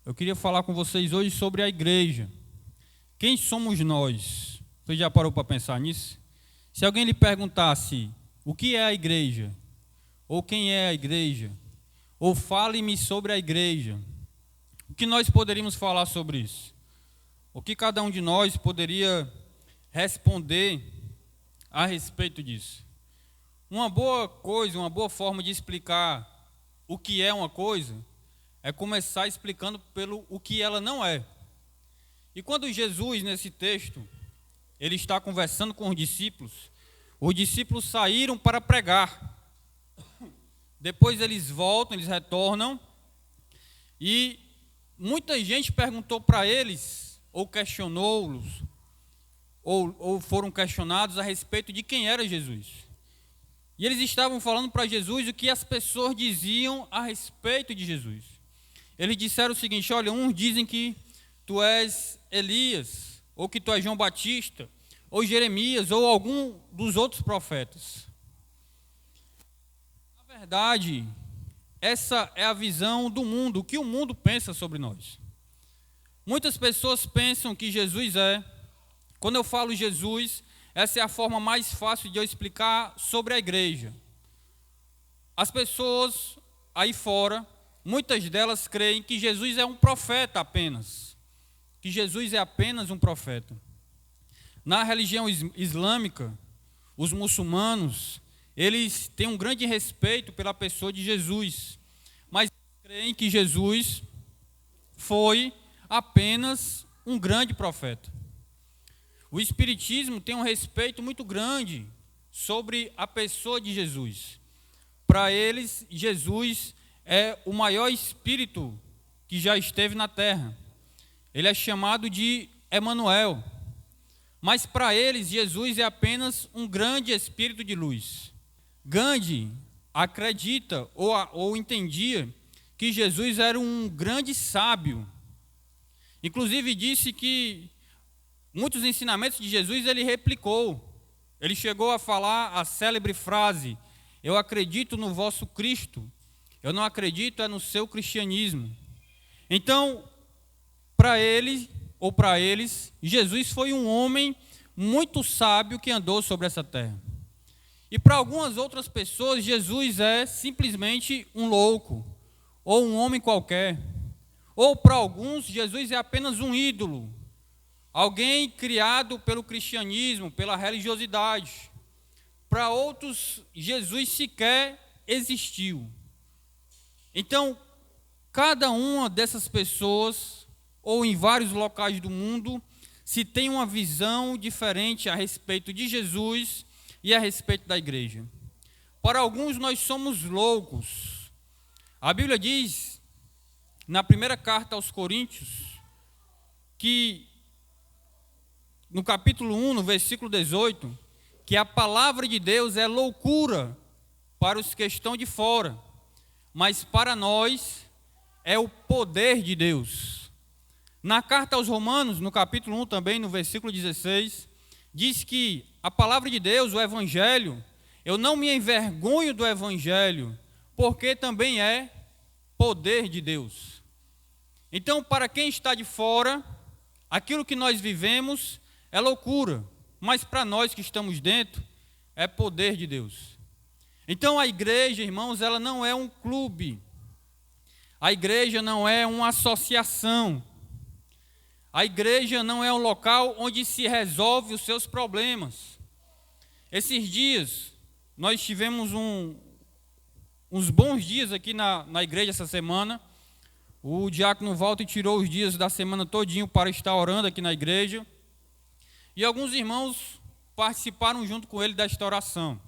Eu queria falar com vocês hoje sobre a igreja. Quem somos nós? Você já parou para pensar nisso? Se alguém lhe perguntasse o que é a igreja, ou quem é a igreja, ou fale-me sobre a igreja, o que nós poderíamos falar sobre isso? O que cada um de nós poderia responder a respeito disso? Uma boa coisa, uma boa forma de explicar o que é uma coisa é começar explicando pelo o que ela não é. E quando Jesus, nesse texto, ele está conversando com os discípulos saíram para pregar. Depois eles voltam, eles retornam, e muita gente perguntou para eles, ou questionou-los, ou foram questionados a respeito de quem era Jesus. E eles estavam falando para Jesus o que as pessoas diziam a respeito de Jesus. Eles disseram o seguinte: olha, uns dizem que tu és Elias, ou que tu és João Batista, ou Jeremias, ou algum dos outros profetas. Na verdade, essa é a visão do mundo, o que o mundo pensa sobre nós. Muitas pessoas pensam que Jesus é, quando eu falo Jesus, essa é a forma mais fácil de eu explicar sobre a igreja. As pessoas aí fora, muitas delas creem que Jesus é um profeta apenas, que Jesus é apenas um profeta. Na religião islâmica, os muçulmanos, eles têm um grande respeito pela pessoa de Jesus, mas creem que Jesus foi apenas um grande profeta. O espiritismo tem um respeito muito grande sobre a pessoa de Jesus. Para eles, Jesus é o maior espírito que já esteve na terra. Ele é chamado de Emanuel. Mas para eles, Jesus é apenas um grande espírito de luz. Gandhi acredita ou entendia que Jesus era um grande sábio. Inclusive disse que muitos ensinamentos de Jesus ele replicou. Ele chegou a falar a célebre frase: eu acredito no vosso Cristo, eu não acredito no seu cristianismo. Então, para ele, ou para eles, Jesus foi um homem muito sábio que andou sobre essa terra. E para algumas outras pessoas, Jesus é simplesmente um louco, ou um homem qualquer. Ou para alguns, Jesus é apenas um ídolo, alguém criado pelo cristianismo, pela religiosidade. Para outros, Jesus sequer existiu. Então, cada uma dessas pessoas, ou em vários locais do mundo, se tem uma visão diferente a respeito de Jesus e a respeito da igreja. Para alguns, nós somos loucos. A Bíblia diz, na primeira carta aos Coríntios, que no capítulo 1, no versículo 18, que a palavra de Deus é loucura para os que estão de fora, mas para nós é o poder de Deus. Na carta aos Romanos, no capítulo 1 também, no versículo 16, diz que a palavra de Deus, o Evangelho, eu não me envergonho do Evangelho, porque também é poder de Deus. Então, para quem está de fora, aquilo que nós vivemos é loucura, mas para nós que estamos dentro, é poder de Deus. Então a igreja, irmãos, ela não é um clube, a igreja não é uma associação, a igreja não é um local onde se resolve os seus problemas. Esses dias, nós tivemos uns bons dias aqui na igreja essa semana. O diácono Walter tirou os dias da semana todinho para estar orando aqui na igreja. E alguns irmãos participaram junto com ele desta oração.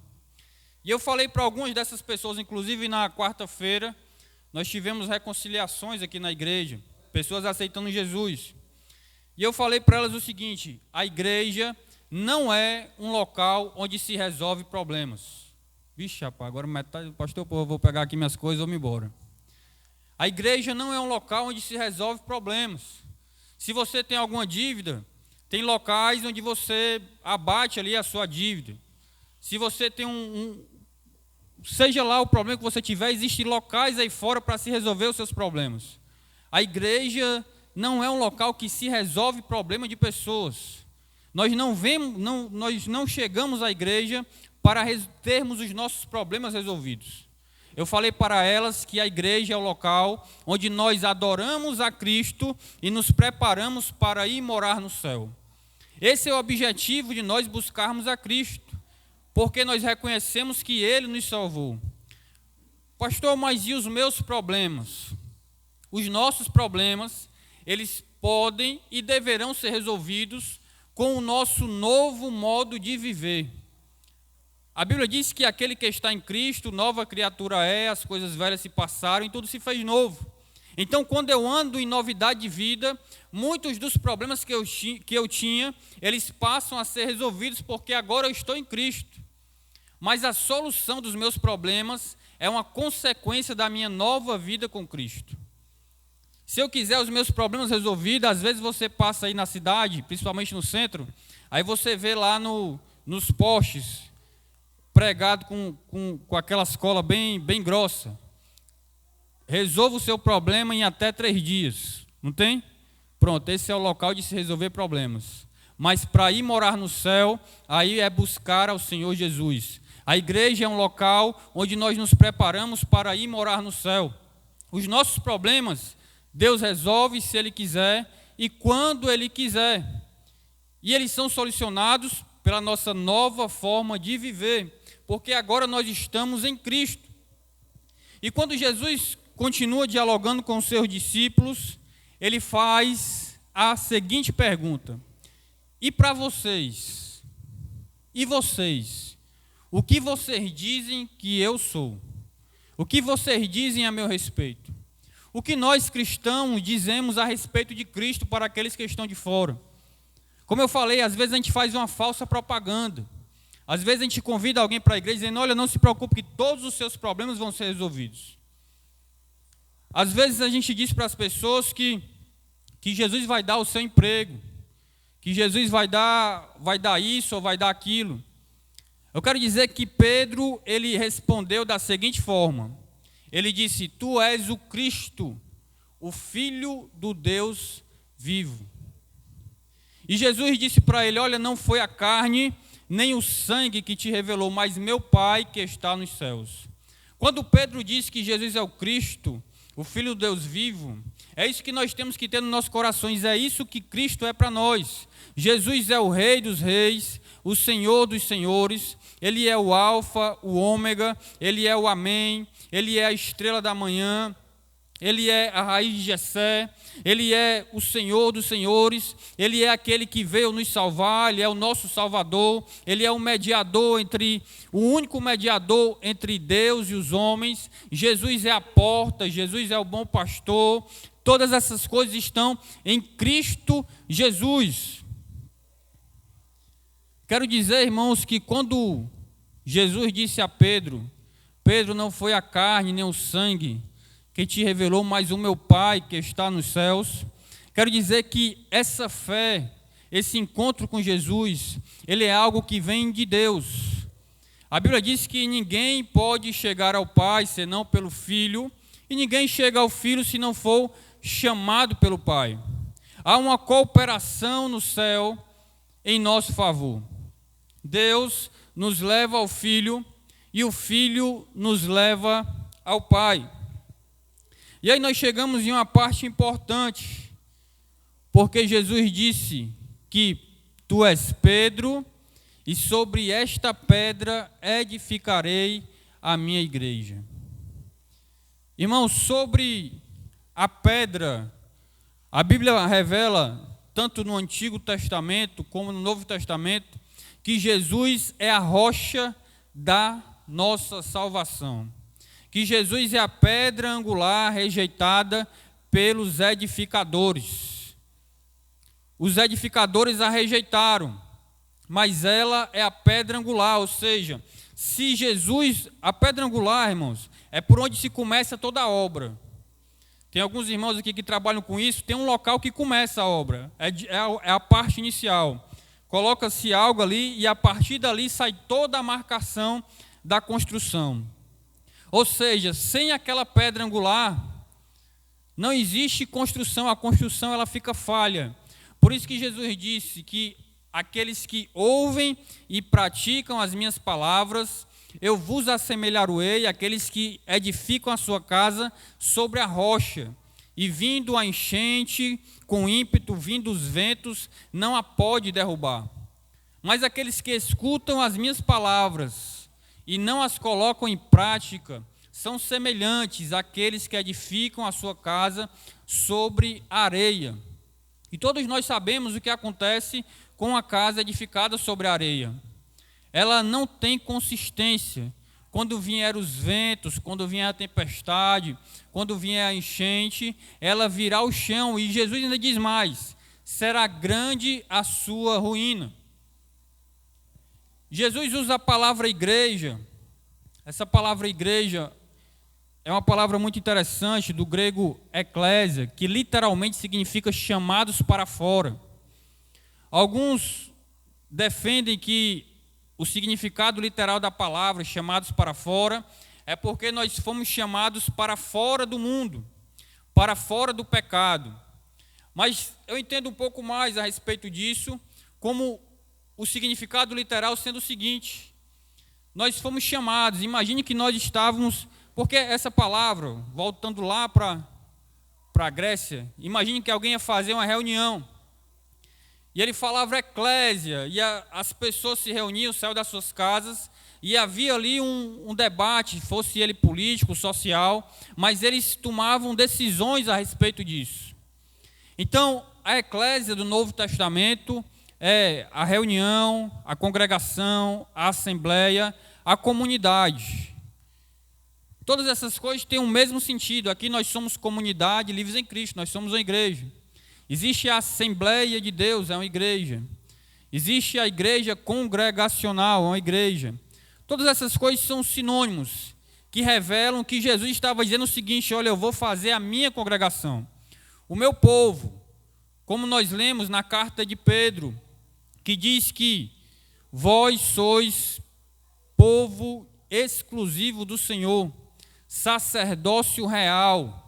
E eu falei para algumas dessas pessoas, inclusive na quarta-feira, nós tivemos reconciliações aqui na igreja, pessoas aceitando Jesus. E eu falei para elas o seguinte: a igreja não é um local onde se resolve problemas. Vixe, rapaz, agora metade, pastor, eu vou pegar aqui minhas coisas e vou embora. A igreja não é um local onde se resolve problemas. Se você tem alguma dívida, tem locais onde você abate ali a sua dívida. Se você tem seja lá o problema que você tiver, existem locais aí fora para se resolver os seus problemas. A igreja não é um local que se resolve problema de pessoas. Nós não chegamos à igreja para termos os nossos problemas resolvidos. Eu falei para elas que a igreja é o local onde nós adoramos a Cristo e nos preparamos para ir morar no céu. Esse é o objetivo de nós buscarmos a Cristo, porque nós reconhecemos que Ele nos salvou. Pastor, mas e os meus problemas? Os nossos problemas, eles podem e deverão ser resolvidos com o nosso novo modo de viver. A Bíblia diz que aquele que está em Cristo, nova criatura é, as coisas velhas se passaram e tudo se fez novo. Então, quando eu ando em novidade de vida, muitos dos problemas que eu tinha, eles passam a ser resolvidos porque agora eu estou em Cristo. Mas a solução dos meus problemas é uma consequência da minha nova vida com Cristo. Se eu quiser os meus problemas resolvidos, às vezes você passa aí na cidade, principalmente no centro, aí você vê lá nos postes, pregado com aquelas colas bem grossa. Resolva o seu problema em até 3 dias. Não tem? Pronto, esse é o local de se resolver problemas. Mas para ir morar no céu, aí é buscar ao Senhor Jesus. A igreja é um local onde nós nos preparamos para ir morar no céu. Os nossos problemas, Deus resolve se Ele quiser e quando Ele quiser. E eles são solucionados pela nossa nova forma de viver, porque agora nós estamos em Cristo. E quando Jesus continua dialogando com os seus discípulos, Ele faz a seguinte pergunta: e para vocês? E vocês? O que vocês dizem que eu sou? O que vocês dizem a meu respeito? O que nós cristãos dizemos a respeito de Cristo para aqueles que estão de fora? Como eu falei, às vezes a gente faz uma falsa propaganda. Às vezes a gente convida alguém para a igreja dizendo: olha, não se preocupe que todos os seus problemas vão ser resolvidos. Às vezes a gente diz para as pessoas que Jesus vai dar o seu emprego, que Jesus vai dar isso ou vai dar aquilo. Eu quero dizer que Pedro, ele respondeu da seguinte forma. Ele disse: tu és o Cristo, o Filho do Deus vivo. E Jesus disse para ele: olha, não foi a carne nem o sangue que te revelou, mas meu Pai que está nos céus. Quando Pedro disse que Jesus é o Cristo, o Filho do Deus vivo, é isso que nós temos que ter nos nossos corações, é isso que Cristo é para nós. Jesus é o Rei dos reis, o Senhor dos senhores, Ele é o Alfa, o Ômega, Ele é o Amém, Ele é a estrela da manhã, Ele é a raiz de Jessé, Ele é o Senhor dos senhores, Ele é aquele que veio nos salvar, Ele é o nosso Salvador, Ele é o único mediador entre Deus e os homens. Jesus é a porta, Jesus é o bom pastor. Todas essas coisas estão em Cristo Jesus. Quero dizer, irmãos, que quando Jesus disse a Pedro: Pedro, não foi a carne nem o sangue que te revelou, mas o meu Pai que está nos céus. Quero dizer que essa fé, esse encontro com Jesus, ele é algo que vem de Deus. A Bíblia diz que ninguém pode chegar ao Pai senão pelo Filho, e ninguém chega ao Filho se não for chamado pelo Pai. Há uma cooperação no céu em nosso favor. Deus nos leva ao Filho e o Filho nos leva ao Pai. E aí nós chegamos em uma parte importante, porque Jesus disse que tu és Pedro, e sobre esta pedra edificarei a minha igreja. Irmãos, sobre a pedra, a Bíblia revela, tanto no Antigo Testamento como no Novo Testamento, que Jesus é a rocha da nossa salvação. Que Jesus é a pedra angular rejeitada pelos edificadores. Os edificadores a rejeitaram, mas ela é a pedra angular, ou seja, se Jesus, a pedra angular, irmãos, é por onde se começa toda a obra. Tem alguns irmãos aqui que trabalham com isso, tem um local que começa a obra, é a parte inicial. Coloca-se algo ali e a partir dali sai toda a marcação da construção. Ou seja, sem aquela pedra angular, Não existe construção, a construção ela fica falha. Por isso que Jesus disse que aqueles que ouvem e praticam as minhas palavras, eu vos assemelharei àqueles que edificam a sua casa sobre a rocha, e vindo a enchente, com ímpeto, vindo os ventos, não a pode derrubar. Mas aqueles que escutam as minhas palavras e não as colocam em prática, são semelhantes àqueles que edificam a sua casa sobre areia. E todos nós sabemos o que acontece com a casa edificada sobre areia. Ela não tem consistência. Quando vier os ventos, quando vier a tempestade, quando vier a enchente, ela virá o chão. E Jesus ainda diz mais: será grande a sua ruína. Jesus usa a palavra igreja. Essa palavra igreja é uma palavra muito interessante, do grego eclésia, que literalmente significa chamados para fora. Alguns defendem que o significado literal da palavra, chamados para fora, é porque nós fomos chamados para fora do mundo, para fora do pecado. Mas eu entendo um pouco mais a respeito disso, como o significado literal sendo o seguinte: nós fomos chamados, imagine que nós estávamos, porque essa palavra, voltando lá para a Grécia, imagine que alguém ia fazer uma reunião, e ele falava eclésia, e as pessoas se reuniam, saíam das suas casas, e havia ali um debate, fosse ele político, social, mas eles tomavam decisões a respeito disso. Então, a eclésia do Novo Testamento é a reunião, a congregação, a assembleia, a comunidade. Todas essas coisas têm o mesmo sentido. Aqui nós somos comunidade, livres em Cristo, nós somos uma igreja. Existe a Assembleia de Deus, é uma igreja. Existe a igreja congregacional, é uma igreja. Todas essas coisas são sinônimos que revelam que Jesus estava dizendo o seguinte: olha, eu vou fazer a minha congregação, o meu povo, como nós lemos na carta de Pedro, que diz que vós sois povo exclusivo do Senhor, sacerdócio real.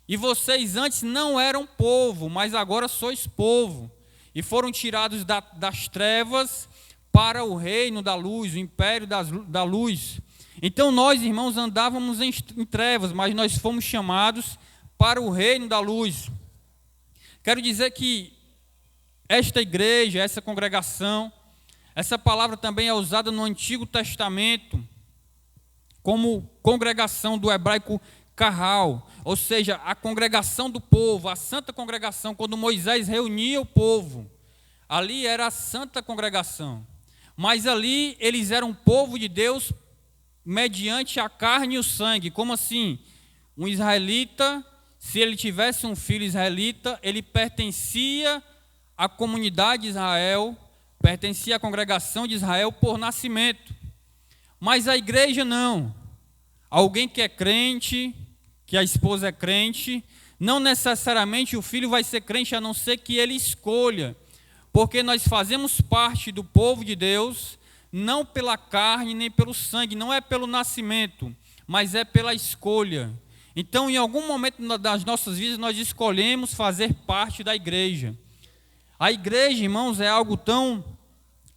E vocês antes não eram povo, mas agora sois povo. E foram tirados das trevas para o reino da luz, o império da luz. Então nós, irmãos, andávamos em trevas, mas nós fomos chamados para o reino da luz. Quero dizer que esta igreja, essa congregação, essa palavra também é usada no Antigo Testamento como congregação, do hebraico carral, ou seja, a congregação do povo, a santa congregação. Quando Moisés reunia o povo, ali era a santa congregação, mas ali eles eram povo de Deus mediante a carne e o sangue. Como assim? Um israelita, se ele tivesse um filho israelita, ele pertencia à comunidade de Israel, pertencia à congregação de Israel por nascimento. Mas a igreja não. Alguém que é crente, que a esposa é crente, não necessariamente o filho vai ser crente, a não ser que ele escolha, porque nós fazemos parte do povo de Deus, não pela carne nem pelo sangue, não é pelo nascimento, mas é pela escolha. Então, em algum momento das nossas vidas, nós escolhemos fazer parte da igreja. A igreja, irmãos, é algo tão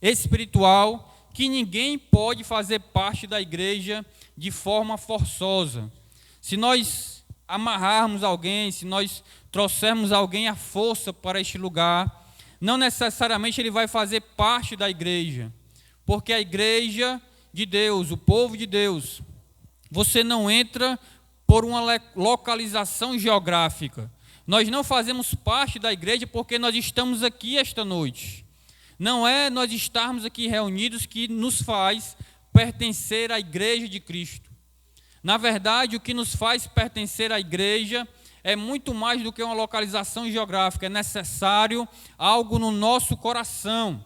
espiritual que ninguém pode fazer parte da igreja de forma forçosa. Se nós amarrarmos alguém, se nós trouxermos alguém à força para este lugar, não necessariamente ele vai fazer parte da igreja, porque a igreja de Deus, o povo de Deus, você não entra por uma localização geográfica. Nós não fazemos parte da igreja porque nós estamos aqui esta noite. Não é nós estarmos aqui reunidos que nos faz pertencer à igreja de Cristo. Na verdade, o que nos faz pertencer à igreja é muito mais do que uma localização geográfica. É necessário algo no nosso coração.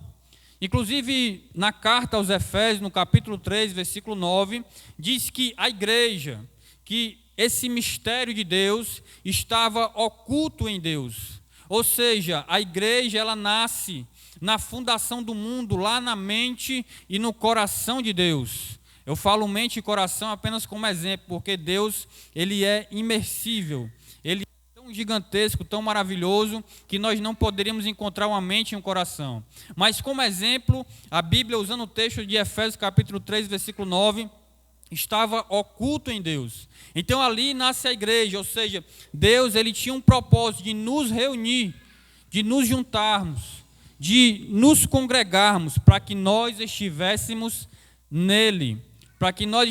Inclusive, na carta aos Efésios, no capítulo 3, versículo 9, diz que a igreja, que esse mistério de Deus estava oculto em Deus. Ou seja, a igreja, ela nasce na fundação do mundo, lá na mente e no coração de Deus. Eu falo mente e coração apenas como exemplo, porque Deus, ele é imersível. Ele é tão gigantesco, tão maravilhoso, que nós não poderíamos encontrar uma mente e um coração. Mas como exemplo, a Bíblia, usando o texto de Efésios capítulo 3, versículo 9, estava oculto em Deus. Então ali nasce a igreja, ou seja, Deus ele tinha um propósito de nos reunir, de nos juntarmos, de nos congregarmos, para que nós estivéssemos nele, para que nós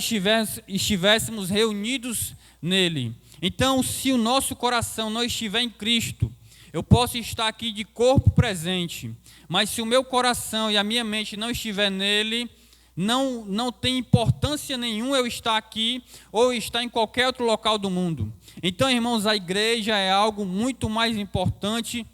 estivéssemos reunidos nele. Então, se o nosso coração não estiver em Cristo, eu posso estar aqui de corpo presente, mas se o meu coração e a minha mente não estiver nele, não tem importância nenhuma eu estar aqui ou estar em qualquer outro local do mundo. Então, irmãos, a igreja é algo muito mais importante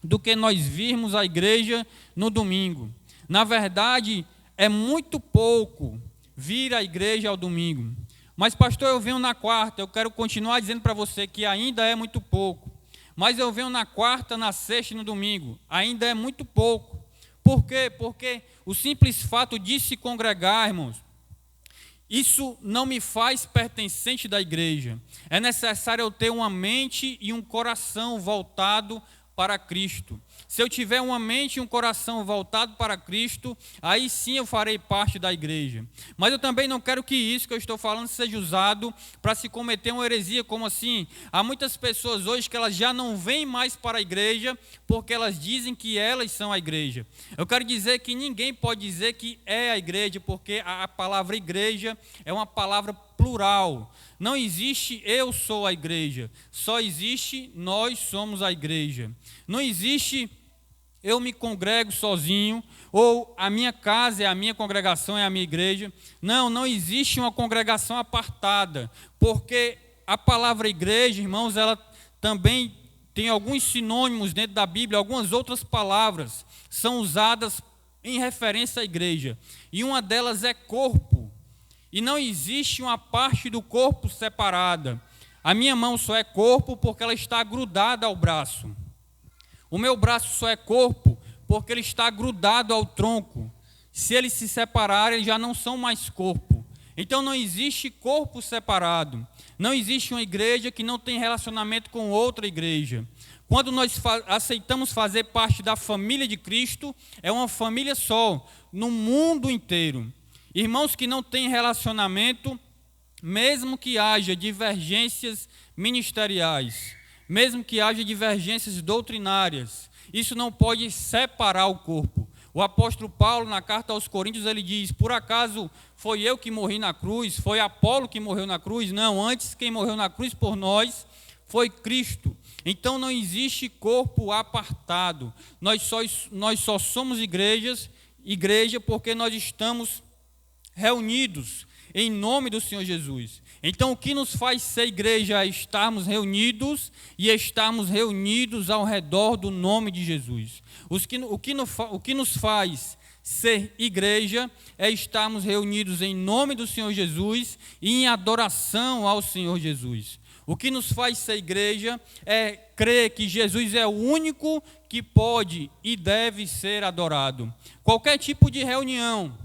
do que nós virmos a igreja no domingo. Na verdade, é muito pouco vir à igreja ao domingo. Mas, pastor, eu venho na quarta. Eu quero continuar dizendo para você que ainda é muito pouco. Mas eu venho na quarta, na sexta e no domingo. Ainda é muito pouco. Por quê? Porque o simples fato de se congregar, irmãos, isso não me faz pertencente da igreja. É necessário eu ter uma mente e um coração voltado para Cristo. Se eu tiver uma mente e um coração voltado para Cristo, aí sim eu farei parte da igreja. Mas eu também não quero que isso que eu estou falando seja usado para se cometer uma heresia, como assim? Há muitas pessoas hoje que elas já não vêm mais para a igreja porque elas dizem que elas são a igreja. Eu quero dizer que ninguém pode dizer que é a igreja, porque a palavra igreja é uma palavra plural. Não existe eu sou a igreja, só existe nós somos a igreja. Não existe eu me congrego sozinho, ou a minha casa é a minha congregação, é a minha igreja. Não existe uma congregação apartada, porque a palavra igreja, irmãos, ela também tem alguns sinônimos dentro da Bíblia, algumas outras palavras são usadas em referência à igreja, e uma delas é corpo, e não existe uma parte do corpo separada. A minha mão só é corpo porque ela está grudada ao braço. O meu braço só é corpo porque ele está grudado ao tronco. Se eles se separarem, eles já não são mais corpo. Então não existe corpo separado. Não existe uma igreja que não tem relacionamento com outra igreja. Quando nós aceitamos fazer parte da família de Cristo, é uma família só, no mundo inteiro. Irmãos que não têm relacionamento, mesmo que haja divergências ministeriais, mesmo que haja divergências doutrinárias, isso não pode separar o corpo. O apóstolo Paulo, na carta aos Coríntios, ele diz: por acaso foi eu que morri na cruz? Foi Apolo que morreu na cruz? Não, antes quem morreu na cruz por nós foi Cristo. Então não existe corpo apartado. Nós só somos igreja porque nós estamos reunidos em nome do Senhor Jesus. Então, o que nos faz ser igreja é estarmos reunidos e estarmos reunidos ao redor do nome de Jesus. O que nos faz ser igreja é estarmos reunidos em nome do Senhor Jesus e em adoração ao Senhor Jesus. O que nos faz ser igreja é crer que Jesus é o único que pode e deve ser adorado. Qualquer tipo de reunião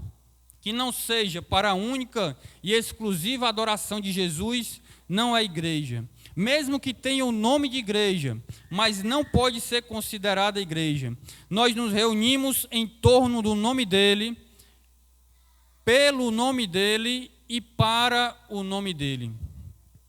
que não seja para a única e exclusiva adoração de Jesus, não é igreja. Mesmo que tenha o nome de igreja, mas não pode ser considerada igreja. Nós nos reunimos em torno do nome dele, pelo nome dele e para o nome dele.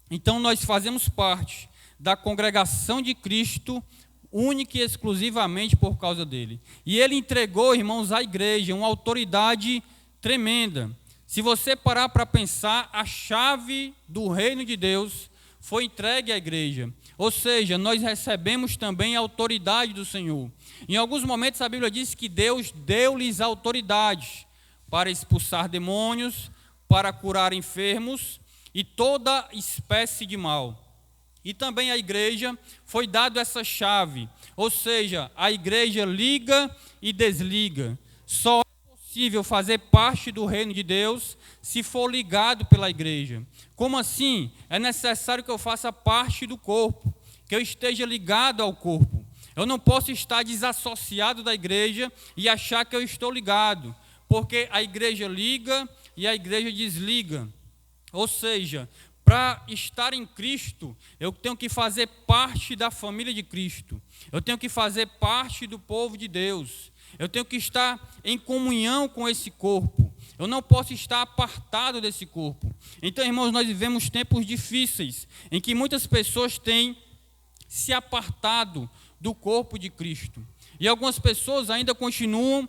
Então nós fazemos parte da congregação de Cristo, única e exclusivamente por causa dele. E ele entregou, irmãos, à igreja uma autoridade tremenda. Se você parar para pensar, a chave do reino de Deus foi entregue à igreja. Ou seja, nós recebemos também a autoridade do Senhor. Em alguns momentos a Bíblia diz que Deus deu-lhes autoridade para expulsar demônios, para curar enfermos e toda espécie de mal. E também à igreja foi dado essa chave. Ou seja, a igreja liga e desliga. Só possível fazer parte do reino de Deus se for ligado pela igreja. Como assim? É necessário que eu faça parte do corpo, que eu esteja ligado ao corpo. Eu não posso estar desassociado da igreja e achar que eu estou ligado, porque a igreja liga e a igreja desliga. Ou seja, para estar em Cristo, eu tenho que fazer parte da família de Cristo. Eu tenho que fazer parte do povo de Deus. Eu tenho que estar em comunhão com esse corpo. Eu não posso estar apartado desse corpo. Então, irmãos, nós vivemos tempos difíceis, em que muitas pessoas têm se apartado do corpo de Cristo. E algumas pessoas ainda continuam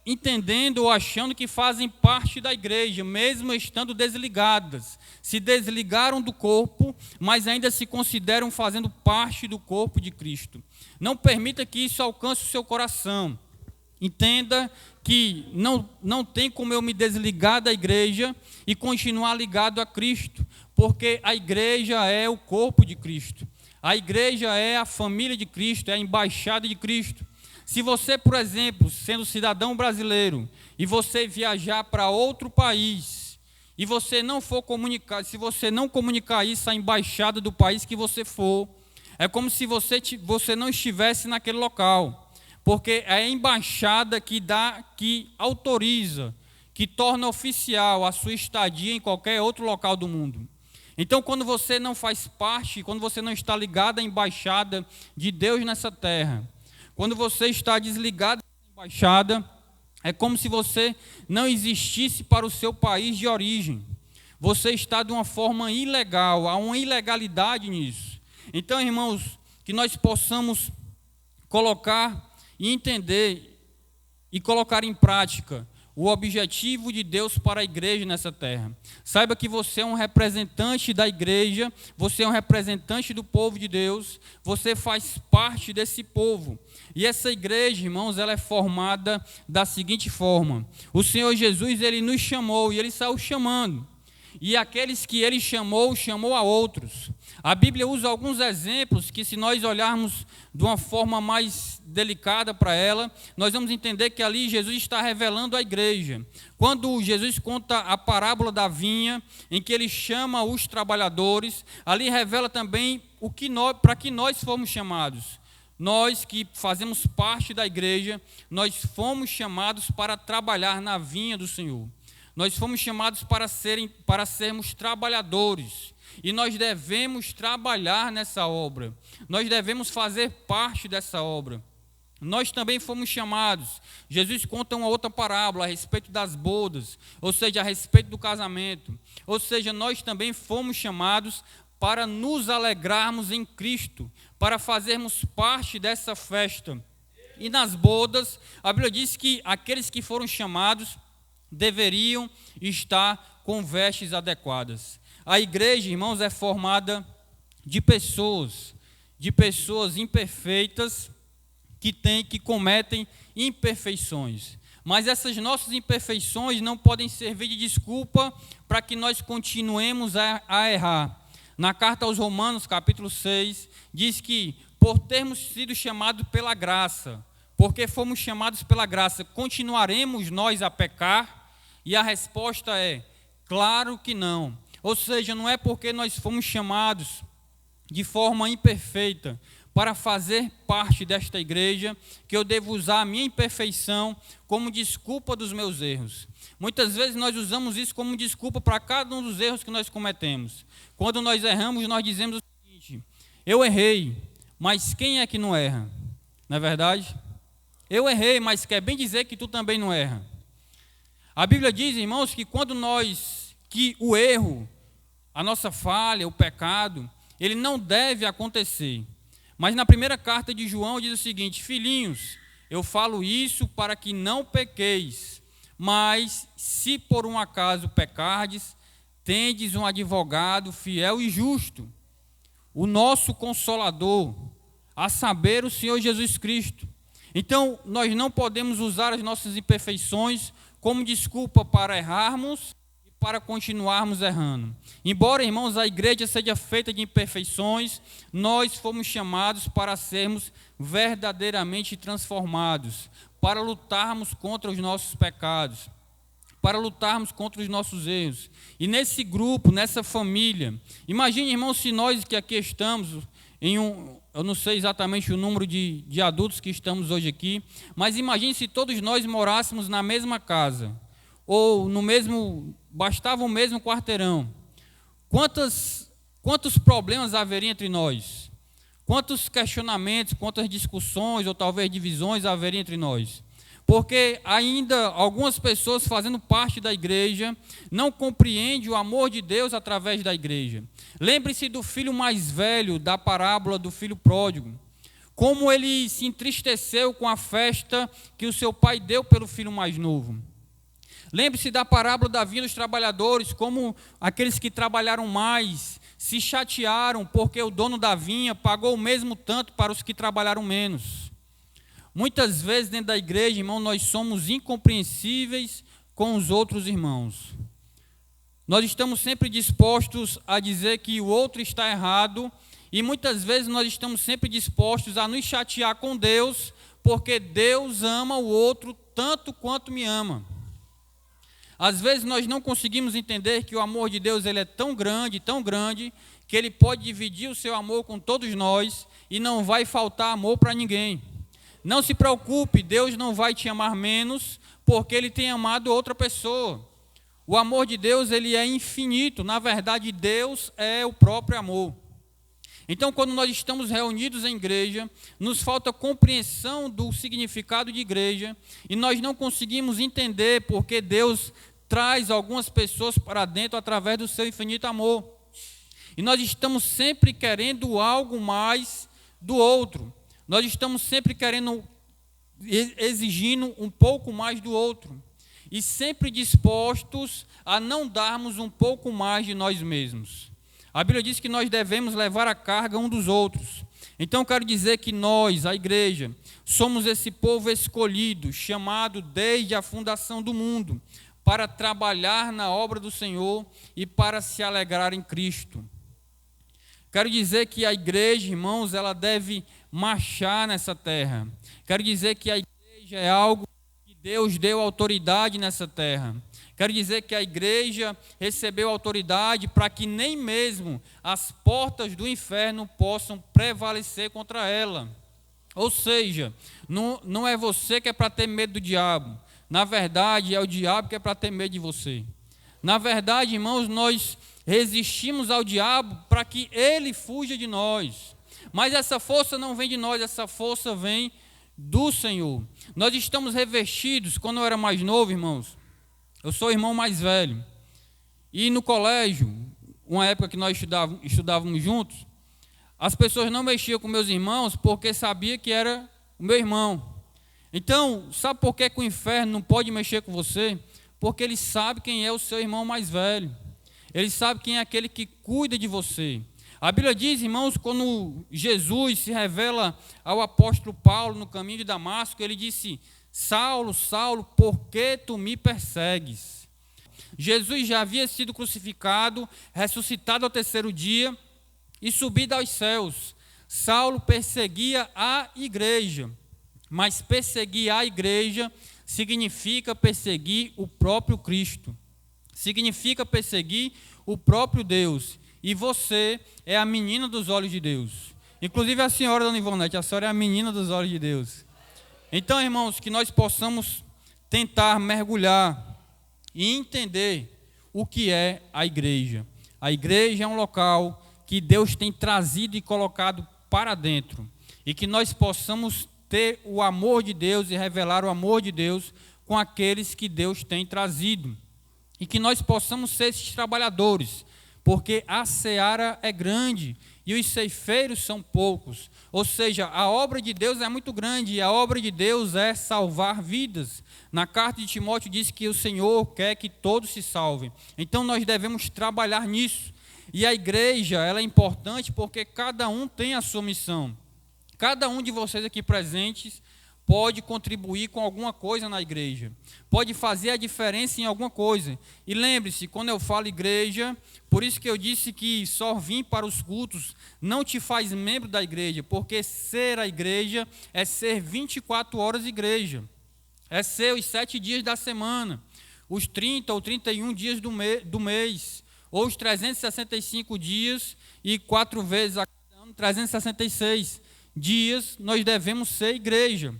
entendendo ou achando que fazem parte da igreja, mesmo estando desligadas. Se desligaram do corpo, mas ainda se consideram fazendo parte do corpo de Cristo. Não permita que isso alcance o seu coração. Entenda que não tem como eu me desligar da igreja e continuar ligado a Cristo, porque a igreja é o corpo de Cristo. A igreja é a família de Cristo, é a embaixada de Cristo. Se você, por exemplo, sendo cidadão brasileiro, e você viajar para outro país, e você não for comunicar, se você não comunicar isso à embaixada do país que você for, é como se você não estivesse naquele local, porque é a embaixada que autoriza, que torna oficial a sua estadia em qualquer outro local do mundo. Então, quando você não faz parte, quando você não está ligado à embaixada de Deus nessa terra, quando você está desligado da embaixada, é como se você não existisse para o seu país de origem. Você está de uma forma ilegal, há uma ilegalidade nisso. Então, irmãos, que nós possamos colocar e entender e colocar em prática o objetivo de Deus para a igreja nessa terra. Saiba que você é um representante da igreja, você é um representante do povo de Deus, você faz parte desse povo. E essa igreja, irmãos, ela é formada da seguinte forma: o Senhor Jesus, ele nos chamou e ele saiu chamando. E aqueles que ele chamou, chamou a outros. A Bíblia usa alguns exemplos que, se nós olharmos de uma forma mais delicada para ela, nós vamos entender que ali Jesus está revelando a igreja. Quando Jesus conta a parábola da vinha, em que ele chama os trabalhadores, ali revela também para que nós fomos chamados. Nós que fazemos parte da igreja, nós fomos chamados para trabalhar na vinha do Senhor. Nós fomos chamados para sermos trabalhadores. E nós devemos trabalhar nessa obra. Nós devemos fazer parte dessa obra. Nós também fomos chamados. Jesus conta uma outra parábola a respeito das bodas, ou seja, a respeito do casamento. Ou seja, nós também fomos chamados para nos alegrarmos em Cristo, para fazermos parte dessa festa. E nas bodas, a Bíblia diz que aqueles que foram chamados deveriam estar com vestes adequadas. A igreja, irmãos, é formada de pessoas imperfeitas que cometem imperfeições. Mas essas nossas imperfeições não podem servir de desculpa para que nós continuemos a errar. Na carta aos Romanos, capítulo 6, diz que por termos sido chamados pela graça, porque fomos chamados pela graça, continuaremos nós a pecar? E a resposta é, claro que não. Ou seja, não é porque nós fomos chamados de forma imperfeita para fazer parte desta igreja que eu devo usar a minha imperfeição como desculpa dos meus erros. Muitas vezes nós usamos isso como desculpa para cada um dos erros que nós cometemos. Quando nós erramos, nós dizemos o seguinte: eu errei, mas quem é que não erra? Não é verdade? Eu errei, mas quer bem dizer que tu também não erra. A Bíblia diz, irmãos, que que o erro, a nossa falha, o pecado, ele não deve acontecer. Mas na primeira carta de João diz o seguinte: filhinhos, eu falo isso para que não pequeis, mas se por um acaso pecardes, tendes um advogado fiel e justo, o nosso Consolador, a saber, o Senhor Jesus Cristo. Então, nós não podemos usar as nossas imperfeições como desculpa para errarmos e para continuarmos errando. Embora, irmãos, a igreja seja feita de imperfeições, nós fomos chamados para sermos verdadeiramente transformados, para lutarmos contra os nossos pecados, para lutarmos contra os nossos erros. E nesse grupo, nessa família, imagine, irmãos, se nós que aqui estamos eu não sei exatamente o número de adultos que estamos hoje aqui, mas imagine se todos nós morássemos na mesma casa, ou bastava o mesmo quarteirão. Quantos problemas haveria entre nós? Quantos questionamentos, quantas discussões ou talvez divisões haveria entre nós? Porque ainda algumas pessoas fazendo parte da igreja não compreendem o amor de Deus através da igreja. Lembre-se do filho mais velho, da parábola do filho pródigo. Como ele se entristeceu com a festa que o seu pai deu pelo filho mais novo. Lembre-se da parábola da vinha dos trabalhadores, como aqueles que trabalharam mais se chatearam porque o dono da vinha pagou o mesmo tanto para os que trabalharam menos. Muitas vezes dentro da igreja, irmão, nós somos incompreensíveis com os outros irmãos. Nós estamos sempre dispostos a dizer que o outro está errado e muitas vezes nós estamos sempre dispostos a nos chatear com Deus, porque Deus ama o outro tanto quanto me ama. Às vezes nós não conseguimos entender que o amor de Deus ele é tão grande, que Ele pode dividir o seu amor com todos nós e não vai faltar amor para ninguém. Não se preocupe, Deus não vai te amar menos porque Ele tem amado outra pessoa. O amor de Deus ele é infinito, na verdade Deus é o próprio amor. Então, quando nós estamos reunidos em igreja, nos falta compreensão do significado de igreja e nós não conseguimos entender porque Deus traz algumas pessoas para dentro através do seu infinito amor. E nós estamos sempre querendo algo mais do outro. Nós estamos sempre exigindo um pouco mais do outro. E sempre dispostos a não darmos um pouco mais de nós mesmos. A Bíblia diz que nós devemos levar a carga um dos outros. Então, eu quero dizer que nós, a igreja, somos esse povo escolhido, chamado desde a fundação do mundo, para trabalhar na obra do Senhor e para se alegrar em Cristo. Quero dizer que a igreja, irmãos, ela deve marchar nessa terra. Quero dizer que a igreja é algo que Deus deu autoridade nessa terra. Quero dizer que a igreja recebeu autoridade para que nem mesmo as portas do inferno possam prevalecer contra ela. Ou seja, não é você que é para ter medo do diabo. Na verdade, é o diabo que é para ter medo de você. Na verdade, irmãos, nós resistimos ao diabo para que ele fuja de nós. Mas essa força não vem de nós, essa força vem do Senhor. Nós estamos revestidos, quando eu era mais novo, irmãos, eu sou o irmão mais velho. E no colégio, uma época que nós estudávamos juntos, as pessoas não mexiam com meus irmãos porque sabia que era o meu irmão. Então, sabe por que o inferno não pode mexer com você? Porque ele sabe quem é o seu irmão mais velho. Ele sabe quem é aquele que cuida de você. A Bíblia diz, irmãos, quando Jesus se revela ao apóstolo Paulo no caminho de Damasco, ele disse: Saulo, Saulo, por que tu me persegues? Jesus já havia sido crucificado, ressuscitado ao terceiro dia e subido aos céus. Saulo perseguia a igreja, mas perseguir a igreja significa perseguir o próprio Cristo. Significa perseguir o próprio Deus. E você é a menina dos olhos de Deus. Inclusive a senhora, dona Ivonete, a senhora é a menina dos olhos de Deus. Então, irmãos, que nós possamos tentar mergulhar e entender o que é a igreja. A igreja é um local que Deus tem trazido e colocado para dentro. E que nós possamos ter o amor de Deus e revelar o amor de Deus com aqueles que Deus tem trazido. E que nós possamos ser esses trabalhadores, porque a seara é grande e os ceifeiros são poucos. Ou seja, a obra de Deus é muito grande e a obra de Deus é salvar vidas. Na carta de Timóteo diz que o Senhor quer que todos se salvem. Então nós devemos trabalhar nisso. E a igreja, ela é importante porque cada um tem a sua missão. Cada um de vocês aqui presentes pode contribuir com alguma coisa na igreja, pode fazer a diferença em alguma coisa. E lembre-se, quando eu falo igreja, por isso que eu disse que só vir para os cultos não te faz membro da igreja, porque ser a igreja é ser 24 horas igreja, é ser os 7 dias da semana, os 30 ou 31 dias do mês, ou os 365 dias e 4 vezes a cada ano, 366 dias, nós devemos ser igreja.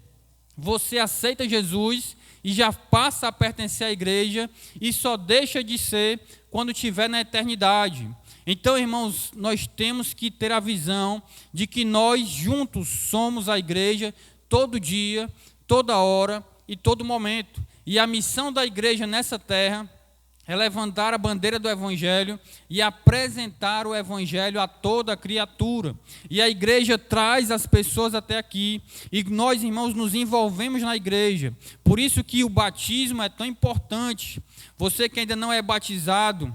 Você aceita Jesus e já passa a pertencer à igreja e só deixa de ser quando estiver na eternidade. Então, irmãos, nós temos que ter a visão de que nós juntos somos a igreja todo dia, toda hora e todo momento. E a missão da igreja nessa terra é levantar a bandeira do Evangelho e apresentar o Evangelho a toda criatura. E a igreja traz as pessoas até aqui, e nós, irmãos, nos envolvemos na igreja. Por isso que o batismo é tão importante. Você que ainda não é batizado,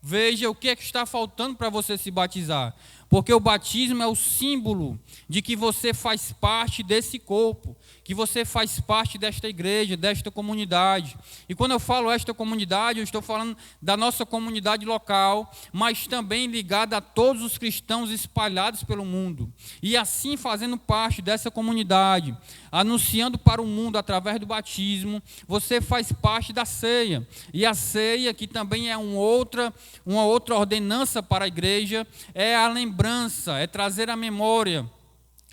veja o que é que está faltando para você se batizar. Porque o batismo é o símbolo de que você faz parte desse corpo, que você faz parte desta igreja, desta comunidade. E quando eu falo esta comunidade, eu estou falando da nossa comunidade local, mas também ligada a todos os cristãos espalhados pelo mundo. E assim, fazendo parte dessa comunidade, anunciando para o mundo através do batismo, você faz parte da ceia. E a ceia, que também é uma outra ordenança para a igreja, é a lembrança, é trazer a memória,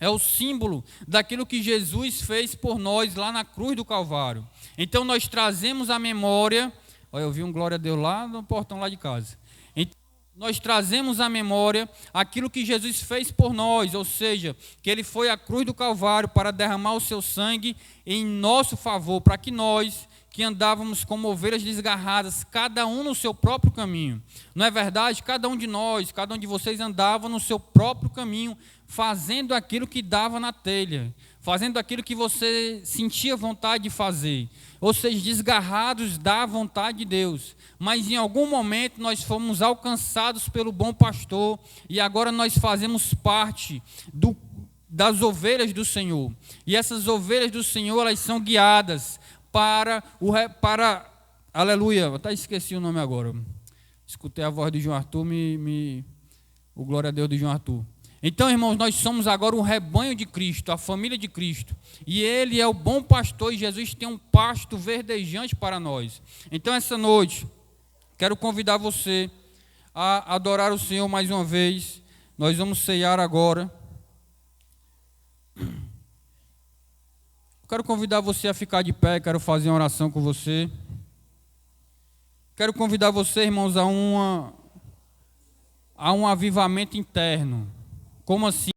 é o símbolo daquilo que Jesus fez por nós lá na cruz do Calvário. Então nós trazemos a memória, olha, eu vi um glória a Deus lá no portão lá de casa. Então, nós trazemos à memória aquilo que Jesus fez por nós, ou seja, que ele foi à cruz do Calvário para derramar o seu sangue em nosso favor, para que nós, que andávamos como ovelhas desgarradas, cada um no seu próprio caminho. Não é verdade? Cada um de nós, cada um de vocês andava no seu próprio caminho, fazendo aquilo que dava na telha, fazendo aquilo que você sentia vontade de fazer, ou seja, desgarrados da vontade de Deus. Mas em algum momento nós fomos alcançados pelo bom pastor e agora nós fazemos parte das ovelhas do Senhor. E essas ovelhas do Senhor, elas são guiadas para aleluia, eu até esqueci o nome agora. Escutei a voz de João Arthur, o glória a Deus de João Arthur. Então, irmãos, nós somos agora um rebanho de Cristo, a família de Cristo. E Ele é o bom pastor e Jesus tem um pasto verdejante para nós. Então, essa noite, quero convidar você a adorar o Senhor mais uma vez. Nós vamos ceiar agora. Quero convidar você a ficar de pé, quero fazer uma oração com você. Quero convidar você, irmãos, a um avivamento interno. Como assim?